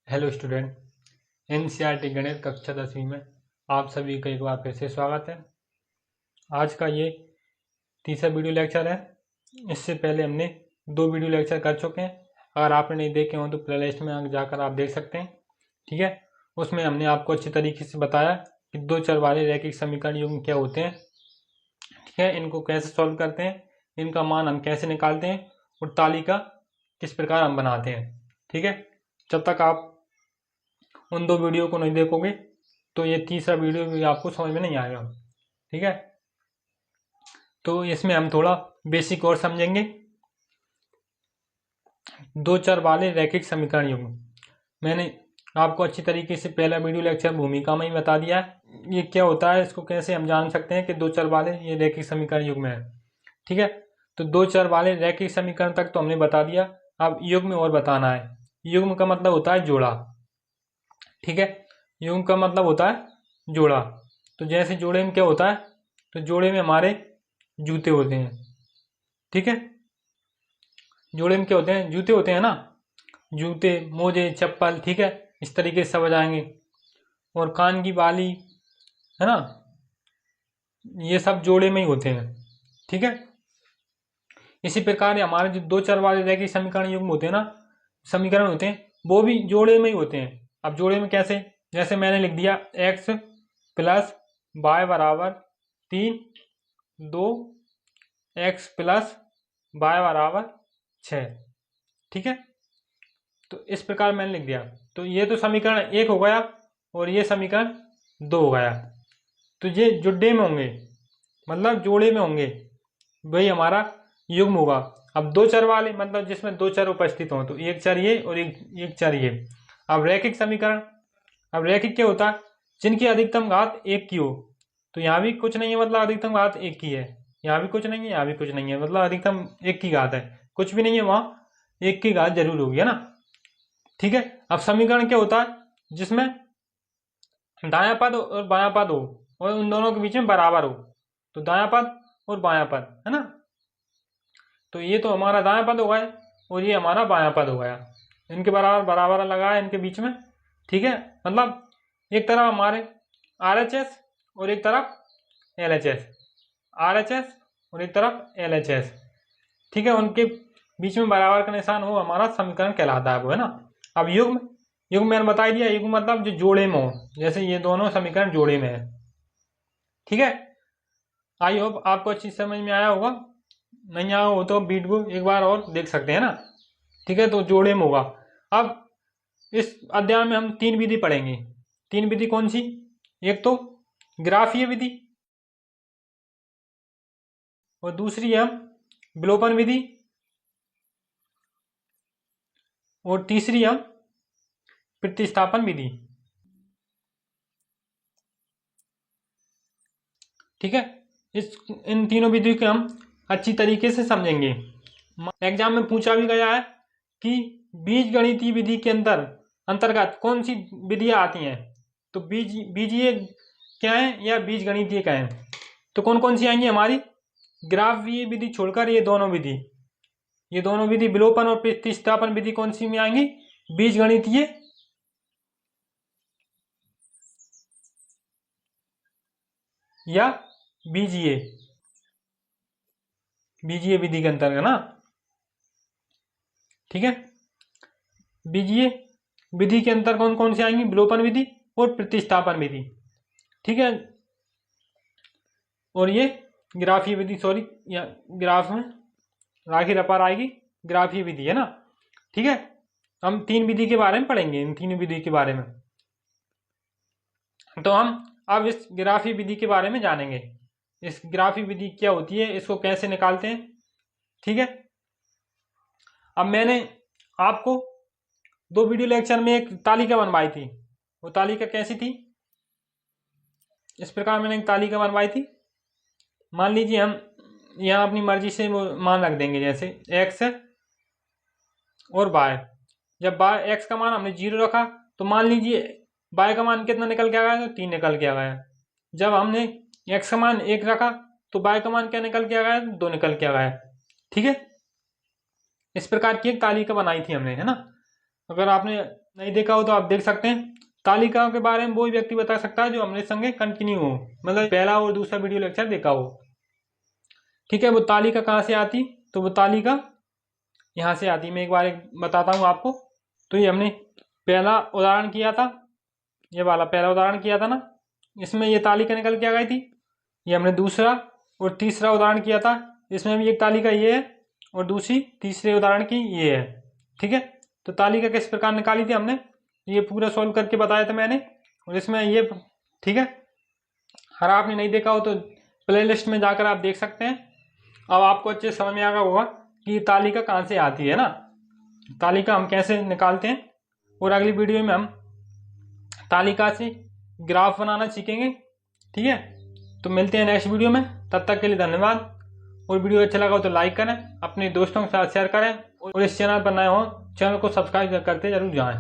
Hello student, NCERT गणित कक्षा 10वीं में आप सभी का एक बार फिर से स्वागत है। आज का ये तीसरा वीडियो लेक्चर है। इससे पहले हमने 2 वीडियो लेक्चर कर चुके हैं। अगर आपने नहीं देखे हो तो प्लेलिस्ट में जाकर आप देख सकते हैं। ठीक है, उसमें हमने आपको अच्छी तरीके से बताया कि 2 चर वाले रैखिक समीकरण युग्म क्या होते हैं। ठीक है, इनको कैसे सॉल्व करते हैं, इनका मान हम कैसे निकालते हैं और तालिका किस प्रकार हम बनाते हैं। ठीक है, जब तक आप उन 2 वीडियो को नहीं देखोगे तो ये तीसरा वीडियो भी आपको समझ में नहीं आएगा। ठीक है, तो इसमें हम थोड़ा बेसिक और समझेंगे। 2 चर वाले रैखिक समीकरण युग्म मैंने आपको अच्छी तरीके से पहला वीडियो लेक्चर भूमिका में ही बता दिया है। ये क्या होता है, इसको कैसे हम जान सकते हैं कि 2 चर वाले ये रैखिक समीकरण युग्म है। ठीक है, तो 2 चर वाले रैखिक समीकरण तक तो हमने बता दिया। अब युग्म और बताना है। युग्म का मतलब होता है जोड़ा। ठीक है, युग्म का मतलब होता है जोड़ा। तो जैसे जोड़े में क्या होता है, तो जोड़े में हमारे जूते होते हैं। ठीक है, जोड़े में क्या होते हैं, जूते होते हैं ना, जूते, मोजे, चप्पल। ठीक है, इस तरीके से सब आ जाएंगे। और कान की बाली, है ना, ये सब जोड़े में ही होते हैं। ठीक है, इसी प्रकार हमारे जो 2 चर वाले रैखिक समीकरण युग्म होते हैं ना, समीकरण होते हैं, वो भी जोड़े में ही होते हैं। अब जोड़े में कैसे, जैसे मैंने लिख दिया x प्लस वाई बराबर 3, 2 x प्लस वाई बराबर 6। ठीक है, तो इस प्रकार मैंने लिख दिया। तो ये तो समीकरण 1 हो गया और ये समीकरण 2 हो गया। तो ये जुड्डे में होंगे, मतलब जोड़े में होंगे, वही हमारा युग्म होगा। अब 2 चर वाले मतलब जिसमें 2 चर उपस्थित हों, तो एक चर ये और एक चर ये। अब रैखिक समीकरण, अब रैखिक क्या होता है, जिनकी अधिकतम घात 1 की हो। तो यहाँ भी कुछ नहीं है, मतलब अधिकतम घात 1 की है। यहाँ भी कुछ नहीं है, यहाँ भी कुछ नहीं है, मतलब अधिकतम 1 की घात है। कुछ भी नहीं है वहाँ 1 की घात जरूर होगी, है ना। ठीक है, अब समीकरण क्या होता है, जिसमें दायां पद और बायां पद हो और उन दोनों के बीच में बराबर हो। तो दायां पद और बायां पद, है ना। तो ये तो हमारा दायां पद हो गया और ये हमारा बायां पद हो गया। इनके बराबर बराबर लगा है इनके बीच में। ठीक है, मतलब एक तरफ हमारे RHS और एक तरफ LHS, RHS और एक तरफ LHS। ठीक है, उनके बीच में बराबर का निशान हो हमारा समीकरण कहलाता है वो, है ना। अब युग्म, युग्म मैंने बता दिया, युग्म मतलब जो जोड़े में हो, जैसे ये दोनों समीकरण जोड़े में है। ठीक है, आई होप आपको अच्छी समझ में आया होगा। नहीं आया हो तो वीडियो एक बार और देख सकते हैं ना। ठीक है, तो जोड़े में होगा। अब इस अध्याय में हम 3 विधि पढ़ेंगे। 3 विधि कौन सी, एक तो ग्राफीय विधि, और दूसरी है विलोपन विधि, और तीसरी है प्रतिस्थापन विधि। ठीक है, इन तीनों विधियों को हम अच्छी तरीके से समझेंगे। एग्जाम में पूछा भी गया है कि बीजगणितीय विधि के अंतर्गत कौन सी विधियां आती हैं। तो बीजीय क्या है या बीजगणितीय क्या है, तो कौन कौन सी आएंगी हमारी, ग्राफीय विधि छोड़कर ये दोनों विधि विलोपन और प्रतिस्थापन विधि कौन सी में आएंगी, बीजगणितीय या बीजीय विधि के अंतर्गत ना। ठीक है, बीजीय विधि के अंतर कौन कौन सी आएंगी, विलोपन विधि और प्रतिस्थापन विधि। ठीक है, और ये ग्राफीय विधि, सॉरी या ग्राफ में राखी रपार आएगी, ग्राफीय विधि, है ना। ठीक है, हम 3 विधि के बारे में पढ़ेंगे, इन 3 विधि के बारे में। तो हम अब इस ग्राफीय विधि के बारे में जानेंगे। इस ग्राफीय विधि क्या होती है, इसको कैसे निकालते हैं। ठीक है, अब मैंने आपको 2 वीडियो लेक्चर में एक तालिका बनवाई थी। वो तालिका कैसी थी, इस प्रकार मैंने एक तालिका बनवाई थी। मान लीजिए हम यहाँ अपनी मर्जी से वो मान रख देंगे, जैसे x और y। जब x का मान हमने 0 रखा तो मान लीजिए y का मान कितना निकल के आ गया, तो 3 निकल के आ गया। जब हमने x का मान 1 रखा तो y का मान क्या निकल के आ गया, 2 निकल के आ गया। ठीक है, इस प्रकार की एक तालिका बनाई थी हमने, है ना। अगर आपने नहीं देखा हो तो आप देख सकते हैं। तालिकाओं के बारे में वो व्यक्ति बता सकता है जो हमारे संगे कंटिन्यू हो, मतलब पहला और दूसरा वीडियो लेक्चर देखा हो। ठीक है, वो तालिका कहाँ से आती, तो वो तालिका यहाँ से आती। मैं एक बार बताता हूँ आपको। तो ये हमने पहला उदाहरण किया था, ये वाला पहला उदाहरण किया था ना, इसमें ये तालिका निकल के आ गई थी। ये हमने दूसरा और तीसरा उदाहरण किया था, इसमें भी एक तालिका ये है और दूसरी तीसरे उदाहरण की ये है। ठीक है, तो तालिका किस प्रकार निकाली थी हमने, ये पूरा सॉल्व करके बताया था मैंने। और इसमें ये ठीक है, अगर आपने नहीं देखा हो तो प्लेलिस्ट में जाकर आप देख सकते हैं। अब आपको अच्छे समझ में आ गया होगा कि तालिका कहाँ से आती है ना, तालिका हम कैसे निकालते हैं। और अगली वीडियो में हम तालिका से ग्राफ बनाना सीखेंगे। ठीक है, तो मिलते हैं नेक्स्ट वीडियो में, तब तक के लिए धन्यवाद। और वीडियो अच्छा लगा हो तो लाइक करें, अपने दोस्तों के साथ शेयर करें, और इस चैनल पर नए हो चैनल को सब्सक्राइब करते जरूर जाएं।